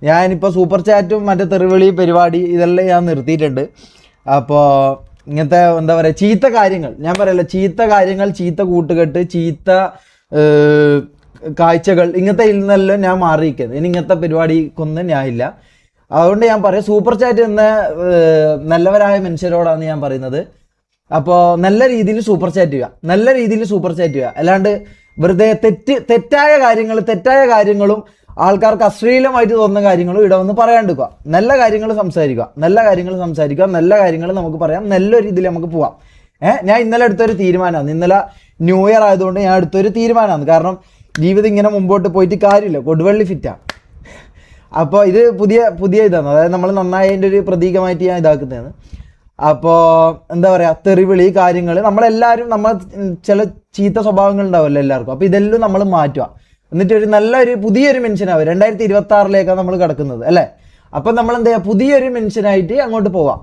ഞാനിപ്പോൾ സൂപ്പർ ചാറ്റും മറ്റേ തെറിവിളി പരിപാടി ഇതെല്ലാം ഞാൻ നിർത്തിയിട്ടുണ്ട്. അപ്പോൾ ഇങ്ങനത്തെ എന്താ പറയുക ചീത്ത കാര്യങ്ങൾ ഞാൻ പറയല്ല, ചീത്ത കാര്യങ്ങൾ, ചീത്ത കൂട്ടുകെട്ട്, ചീത്ത കാഴ്ചകൾ, ഇങ്ങനത്തെ ഇന്നെല്ലാം ഞാൻ മാറിയിരിക്കുന്നത്. ഇനി ഇങ്ങനത്തെ പരിപാടിക്കൊന്നും ഞാൻ ഇല്ല. അതുകൊണ്ട് ഞാൻ പറയാം, സൂപ്പർ ചാറ്റ് എന്ന നല്ലവരായ മനുഷ്യരോടാണ് ഞാൻ പറയുന്നത്. അപ്പോൾ നല്ല രീതിയിൽ സൂപ്പർ ചാറ്റ് ചെയ്യുക, നല്ല രീതിയിൽ സൂപ്പർ ചാറ്റ് ചെയ്യുക. അല്ലാണ്ട് വെറുതെ തെറ്റായ കാര്യങ്ങളും ആൾക്കാർക്ക് അശ്ലീലമായിട്ട് തോന്നുന്ന കാര്യങ്ങളും ഇവിടെ വന്ന് പറയാണ്ടിരിക്കുക. നല്ല കാര്യങ്ങൾ സംസാരിക്കുക, നല്ല കാര്യങ്ങൾ നമുക്ക് പറയാം, നല്ല രീതിയിൽ നമുക്ക് പോവാം. ഞാൻ ഇന്നലെ എടുത്തൊരു തീരുമാനമാണ്, ഇന്നലെ ന്യൂ ഇയർ ആയതുകൊണ്ട് ഞാൻ എടുത്തൊരു തീരുമാനമാണ്. കാരണം ജീവിതം ഇങ്ങനെ മുമ്പോട്ട് പോയിട്ട് കാര്യമില്ല, കൊടുവള്ളി ഫിറ്റാണ്. അപ്പോൾ ഇത് പുതിയ ഇതാണ്, അതായത് നമ്മൾ നന്നായതിൻ്റെ ഒരു പ്രതീകമായിട്ട് ഞാൻ ഇതാക്കുന്നതാണ്. അപ്പോൾ എന്താ പറയുക, തെറിവിളി കാര്യങ്ങൾ നമ്മളെല്ലാവരും, ചില ചീത്ത സ്വഭാവങ്ങൾ ഉണ്ടാവുമല്ലോ എല്ലാവർക്കും. അപ്പോൾ ഇതെല്ലാം നമ്മൾ മാറ്റുക, എന്നിട്ട് ഒരു പുതിയൊരു മനുഷ്യനാവുക. 2026 നമ്മൾ കിടക്കുന്നത് അല്ലേ. അപ്പം നമ്മൾ എന്താ ചെയ്യുക, പുതിയൊരു മനുഷ്യനായിട്ട് അങ്ങോട്ട് പോവാം.